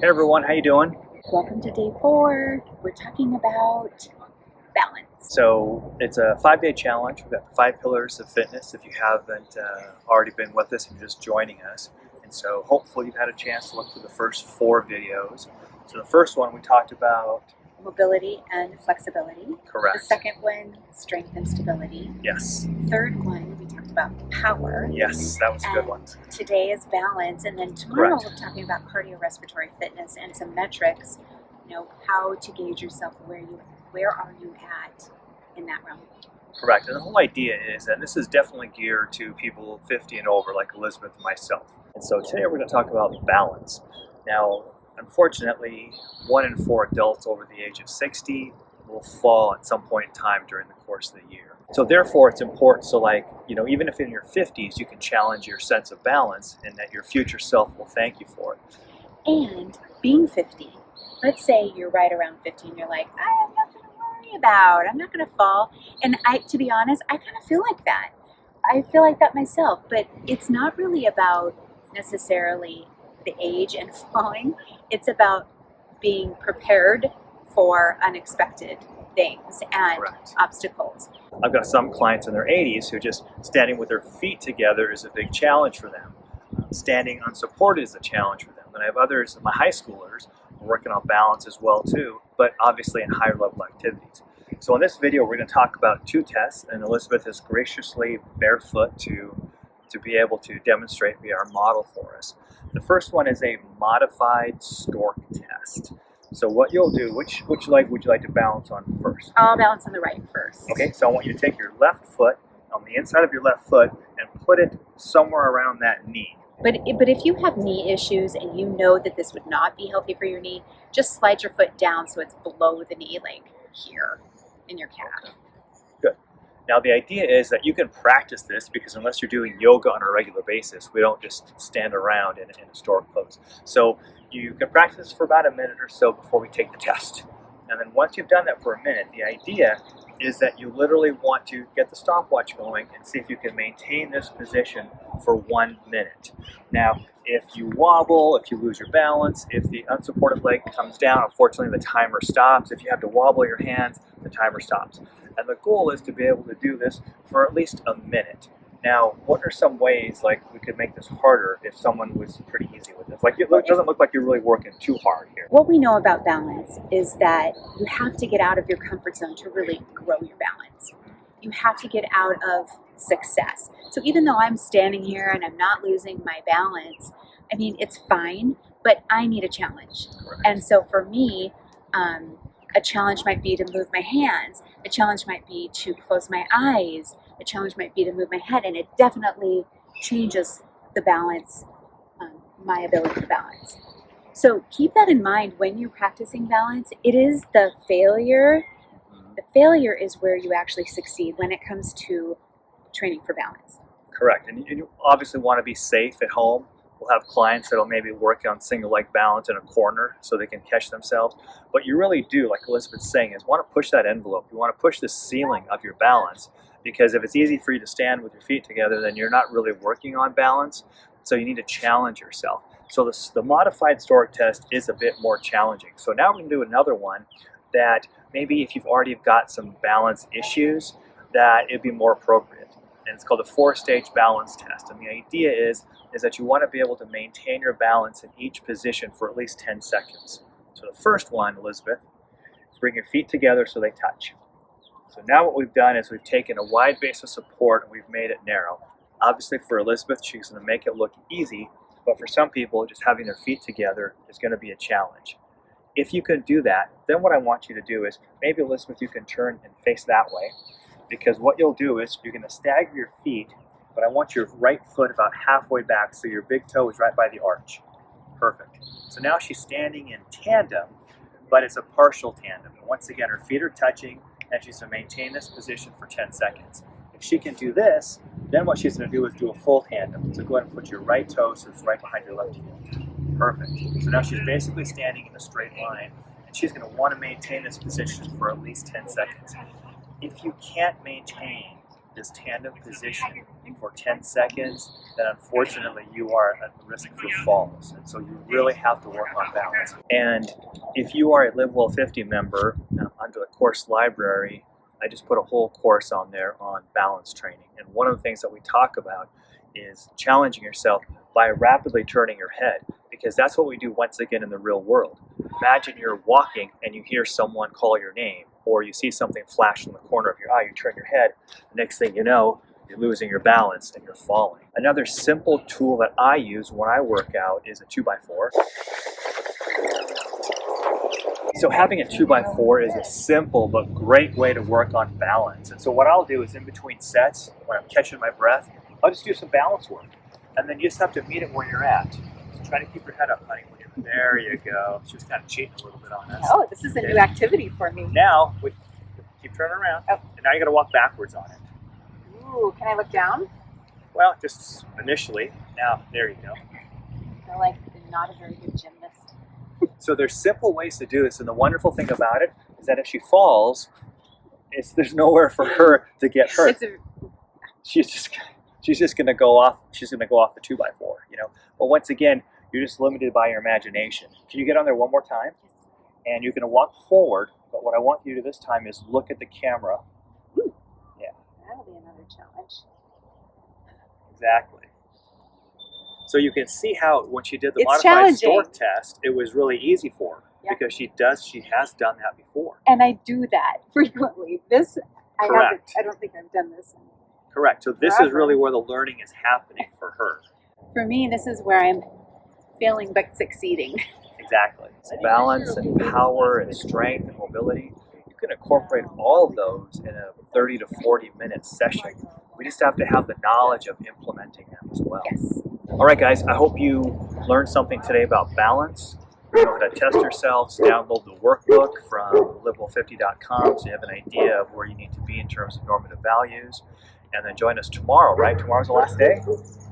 Hey everyone, how you doing? Welcome to day 4. We're talking about balance. So it's a 5-day challenge. We've got the 5 pillars of fitness. If you haven't already been with us, you're just joining us. And so hopefully you've had a chance to look through the first 4 videos. So the first one we talked about Mobility and flexibility. correct. The second one, strength and stability. Yes. Third one, we talked about power. Yes, that was a good one. Today is balance, and then tomorrow Correct. we're talking about cardiorespiratory fitness and some metrics. How to gauge yourself, where are you at in that realm. Correct. And the whole idea is, and this is definitely geared to people 50 and over, like Elizabeth and myself. And so today we're going to talk about balance. Now, unfortunately, 1 in 4 adults over the age of 60 will fall at some point in time during the course of the year. So therefore, it's important. So even if in your 50s, you can challenge your sense of balance and that your future self will thank you for it. And being 50, let's say you're right around 50 and you're like, I have nothing to worry about. I'm not going to fall. And to be honest, I kind of feel like that. I feel like that myself. But it's not really about necessarily the age and falling. It's about being prepared for unexpected things and Correct. obstacles. I've got some clients in their 80s who just standing with their feet together is a big challenge for them. Standing unsupported is a challenge for them. And I have others, my high schoolers, working on balance as well too, but obviously in higher level activities. So in this video, we're going to talk about 2 tests, and Elizabeth is graciously barefoot to be able to demonstrate, be our model for us. The first one is a modified stork test. So what you'll do, which leg would you like to balance on first? I'll balance on the right first. Okay, so I want you to take your left foot on the inside of your left foot and put it somewhere around that knee. But if you have knee issues and you know that this would not be healthy for your knee, just slide your foot down so it's below the knee, like here in your calf. Okay. Good. Now the idea is that you can practice this because unless you're doing yoga on a regular basis, we don't just stand around in a stork pose. So you can practice for about a minute or so before we take the test. And then once you've done that for a minute, the idea is that you literally want to get the stopwatch going and see if you can maintain this position for 1 minute. Now, if you wobble, if you lose your balance, if the unsupported leg comes down, unfortunately the timer stops. If you have to wobble your hands, the timer stops. And the goal is to be able to do this for at least a minute. Now, what are some ways we could make this harder if someone was pretty easy with this? It doesn't look like you're really working too hard here. What we know about balance is that you have to get out of your comfort zone to really grow your balance. You have to get out of success. So even though I'm standing here and I'm not losing my balance, it's fine, but I need a challenge. Correct. And so for me, a challenge might be to move my hands. A challenge might be to close my eyes. A challenge might be to move my head, and it definitely changes the balance, my ability to balance. So keep that in mind when you're practicing balance. It is the failure. The failure is where you actually succeed when it comes to training for balance. Correct. And you obviously want to be safe at home. We'll have clients that'll maybe work on single leg balance in a corner so they can catch themselves. But you really do, like Elizabeth's saying, is want to push that envelope. You want to push the ceiling of your balance, because if it's easy for you to stand with your feet together, then you're not really working on balance. So you need to challenge yourself. So the modified stork test is a bit more challenging. So now we can do another one that maybe if you've already got some balance issues, that it'd be more appropriate. And it's called a 4-stage balance test. And the idea is that you want to be able to maintain your balance in each position for at least 10 seconds. So the first one, Elizabeth, is bring your feet together so they touch. So now what we've done is we've taken a wide base of support and we've made it narrow. Obviously for Elizabeth, she's going to make it look easy, but for some people, just having their feet together is going to be a challenge. If you can do that, then what I want you to do is, maybe Elizabeth, you can turn and face that way, because what you'll do is you're going to stagger your feet, but I want your right foot about halfway back so your big toe is right by the arch. Perfect. So now she's standing in tandem, but it's a partial tandem. And once again, her feet are touching, and she's going to maintain this position for 10 seconds. If she can do this, then what she's going to do is do a full tandem. So go ahead and put your right toe so it's right behind your left heel. Perfect. So now she's basically standing in a straight line, and she's going to want to maintain this position for at least 10 seconds. If you can't maintain this tandem position for 10 seconds, then unfortunately you are at risk for falls. And so you really have to work on balance. And if you are a Live Well 50 member, under the course library, I just put a whole course on there on balance training. And one of the things that we talk about is challenging yourself by rapidly turning your head, because that's what we do once again in the real world. Imagine you're walking and you hear someone call your name, or you see something flash in the corner of your eye, you turn your head, the next thing you know, you're losing your balance and you're falling. Another simple tool that I use when I work out is a 2x4. So having a 2x4 is a simple but great way to work on balance. And so what I'll do is in between sets, when I'm catching my breath, I'll just do some balance work. And then you just have to meet it where you're at. So try to keep your head up, honey. There you go. She was kind of cheating a little bit on us. Oh, this is a new activity for me. Now, we keep turning around. Oh. And now you got to walk backwards on it. Ooh, can I look down? Well, just initially. Now, there you go. I feel like I'm not a very good gymnast. So there's simple ways to do this, and the wonderful thing about it is that if she falls, there's nowhere for her to get hurt. She's just going to go off. She's going to go off the 2x4, you know. But once again, you're just limited by your imagination. Can you get on there one more time? And you're going to walk forward. But what I want you to do this time is look at the camera. Ooh. Yeah. That'll be another challenge. Exactly. So you can see how when she did the It's modified challenging. stork test, it was really easy for her. Yeah. Because she has done that before. And I do that frequently. Correct. I don't think I've done this. Correct. So this is really where the learning is happening for her. For me, this is where I'm failing but succeeding. Exactly. So balance and power and strength and mobility, you can incorporate all of those in a 30 to 40 minute session. We just have to have the knowledge of implementing them as well. Yes. All right, guys, I hope you learned something today about balance. You know how to test yourselves. Download the workbook from livewell50.com so you have an idea of where you need to be in terms of normative values. And then join us tomorrow, right? Tomorrow's the last day?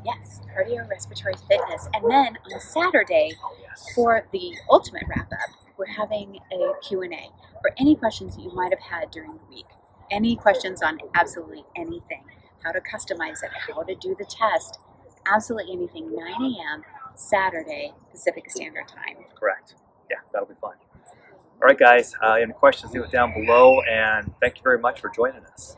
Yes, cardiorespiratory fitness. And then on Saturday, Yes. for the ultimate wrap-up, we're having a Q&A for any questions that you might have had during the week. Any questions on absolutely anything. How to customize it, how to do the test, absolutely anything. 9 a.m. Saturday, Pacific Standard Time. Correct. Yeah, that'll be fun. All right, guys, any questions, leave it down below. And thank you very much for joining us.